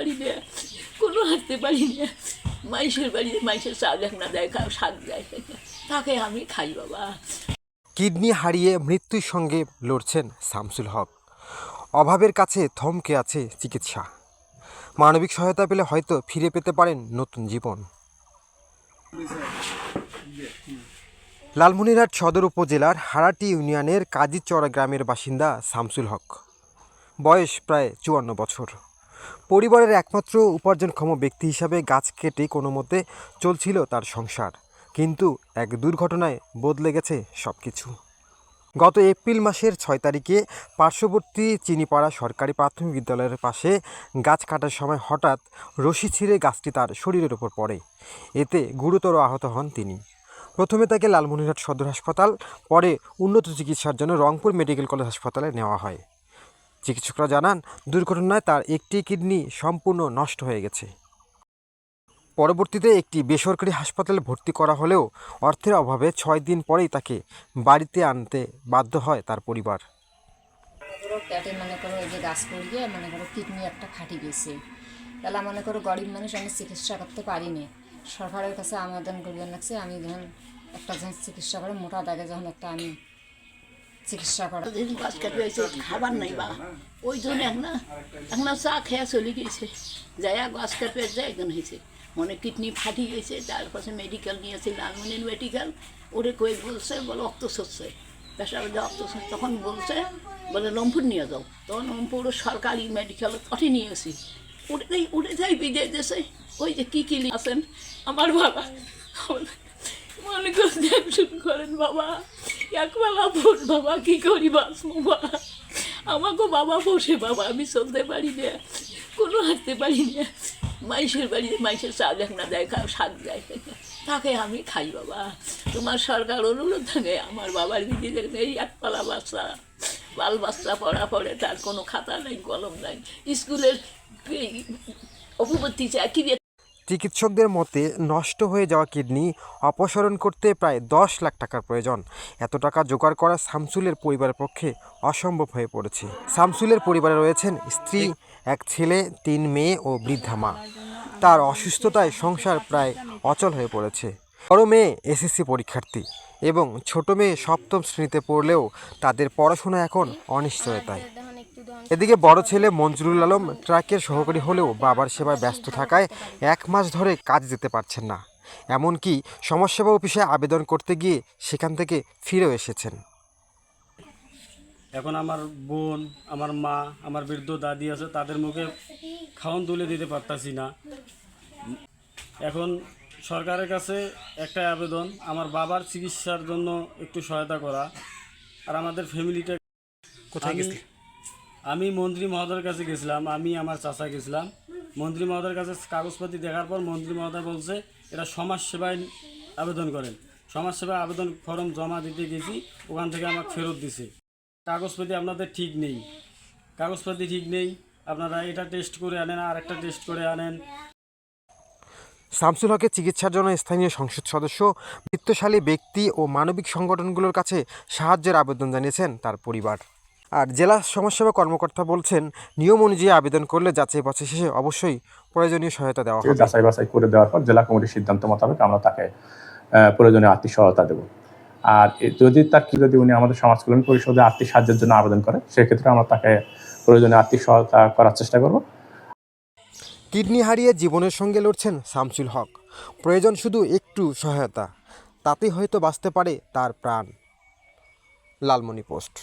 পারি না, কোনো হাঁটতে পারি না। মাইশের বাড়িতে মাইশের চাল এক না দেয়, শাক দেয়, তাকে আমি খাই বাবা। কিডনি হারিয়ে মৃত্যুর সঙ্গে লড়ছেন শামসুল হক। অভাবের কাছে থমকে আছে চিকিৎসা। মানবিক সহায়তা পেলে হয়তো ফিরে পেতে পারেন নতুন জীবন। লালমনিরহাট সদর উপজেলার হারাটি ইউনিয়নের কাজীচড়া গ্রামের বাসিন্দা শামসুল হক। বয়স প্রায় 54 বছর। পরিবারের একমাত্র উপার্জনক্ষম ব্যক্তি হিসাবে গাছ কেটে কোনো মতে চলছিল তার সংসার। কিন্তু এক দুর্ঘটনায় বদলে গেছে সব কিছু। গত এপ্রিল মাসের 6 তারিখে পার্শ্ববর্তী চিনিপাড়া সরকারি প্রাথমিক বিদ্যালয়ের পাশে গাছ কাটার সময় হঠাৎ রশি ছিঁড়ে গাছটি তার শরীরের ওপর পড়ে। এতে গুরুতর আহত হন তিনি। প্রথমে তাকে লালমনিরহাট সদর হাসপাতাল, পরে উন্নত চিকিৎসার জন্য রংপুর মেডিকেল কলেজ হাসপাতালে নেওয়া হয়। চিকিৎসকরা জানান, দুর্ঘটনায় তার একটি কিডনি সম্পূর্ণ নষ্ট হয়ে গেছে। পরবর্তীতে একটি বেসরকারি হাসপাতালে ভর্তি করা হলেও অর্থের অভাবে 6 দিন পরেই তাকে বাড়িতে আনতে বাধ্য হয় তার পরিবার। পেটে মনে করো ওই যে গাছ পড়িয়ে মনে করো কিডনি একটা ফাটি গেছে, তাহলে মনে করো গরিব মানুষ আমি চিকিৎসা করতে পারিনি। সরকারের কাছে আবেদন করবেন লাগছে, আমি যখন একটা যখন চিকিৎসা করে মোটা দাগে যখন একটা আমি চিকিৎসা করা গাছ কাটবে খাবার নাই বা ওই জন্য একটা চা খেয়ে চলে গেছে, যাই গাছ কাটবে যাই একজন হয়েছে মনে কিডনি ফাটি গেছে। তারপরে মেডিকেল নিয়েছে, লালমনির মেডিকেল। ওরে কই বলছে বলে রক্ত সরছে, পেশাব রক্ত সরছে, তখন বলছে বলে রংপুর নিয়ে যাও। তখন রংপুর সরকারি মেডিকেল ওঠে নিয়েছি, উঠে যাই বিদেশ দেশে। ওই যে কী আছেন আমার বাবা মনে করে দেখুন করেন বাবা, একবেলা ভোট বাবা, কী করি বাঁচবো বাবা, আমাকে বাবা বসে বাবা, আমি চলতে পারি না, কোনো হাঁটতে পারি না। মাইশের বাড়িতে মাইশের চাল এক না দেয়, শাক দেয়, তাকে আমি খাই বাবা। তোমার সরকার অনুরোধ থাকে আমার বাবার দিদিদের এই একপালা বাচ্চা, বাল বাচ্চা পড়া পড়ে, তার কোনো খাতা নাই কলম নাই, স্কুলের অপবর্তী চাকরি। চিকিৎসকদের মতে নষ্ট হয়ে যাওয়া কিডনি অপসারণ করতে প্রায় 10 লাখ টাকার প্রয়োজন। এত টাকা জোগাড় করা শামসুলের পরিবারের পক্ষে অসম্ভব হয়ে পড়েছে। শামসুলের পরিবারে রয়েছেন স্ত্রী, এক ছেলে, 3 মেয়ে ও বৃদ্ধা মা। তার অসুস্থতায় সংসার প্রায় অচল হয়ে পড়েছে। বড় মেয়ে এসএসসি পরীক্ষার্থী এবং ছোট মেয়ে 7ম শ্রেণীতে পড়লেও তাদের পড়াশোনা এখন অনিশ্চয়তায়। এদিকে বড় ছেলে মঞ্জুরুল আলম ট্রাকের সহকারী হলেও বাবার সেবায় ব্যস্ত থাকায় 1 মাস ধরে কাজে যেতে পারছেন না। এমনকি সমাজসেবা অফিসে আবেদন করতে গিয়ে সেখান থেকে ফিরেও এসেছেন। এখন আমার বোন, আমার মা, আমার বৃদ্ধ দাদি আছে, তাদের মুখে খাওয়ান তুলে দিতে পারতাছি না। এখন সরকারের কাছে একটা আবেদন, আমার বাবার চিকিৎসার জন্য একটু সহায়তা করা। আর আমাদের ফ্যামিলিটা কোথায় গেছে? আমি মন্ত্রী মহোদয়ের কাছে গেছিলাম, আমি আমার চাচা গেছিলাম। মন্ত্রী মহোদয়ের কাছে কাগজপাতি দেখার পর মন্ত্রী মহোদয় বলছে এটা সমাজসেবায় আবেদন করেন। সমাজসেবায় আবেদন ফর্ম জমা দিতে গেছি, ওখান থেকে আমাকে ফেরত দিছে। কাগজপাতি আপনাদের ঠিক নেই, কাগজপাতি ঠিক নেই, আপনারা এটা টেস্ট করে আনেন, আর একটা টেস্ট করে আনেন। শামসুল হকের চিকিৎসার জন্য স্থানীয় সংসদ সদস্য, বিত্তশালী ব্যক্তি ও মানবিক সংগঠনগুলোর কাছে সাহায্যের আবেদন জানিয়েছেন তার পরিবার। আর জেলা সমাজসেবা কর্মকর্তা বলছেন, নিয়ম অনুযায়ী আবেদন করলে যাচাই বাছাই শেষে অবশ্যই প্রয়োজনীয় সহায়তা দেওয়া হবে। যাচাই বাছাই করে দেওয়ার পর জেলা কমিটির সিদ্ধান্ত মোতাবেক আমরা তাকে প্রয়োজনীয় আর্থিক সহায়তা দেব। আর যদি উনি আমাদের সমাজ কল্যাণ পরিষদে আর্থিক সাহায্যের জন্য আবেদন করে, সেক্ষেত্রে আমরা তাকে প্রয়োজনীয় আর্থিক সহায়তা করার চেষ্টা করব। কিডনি হারিয়ে জীবনের সঙ্গে লড়ছেন শামসুল হক। প্রয়োজন শুধু একটু সহায়তা, তাতেই হয়তো বাঁচতে পারে তার প্রাণ। লালমনি পোস্ট।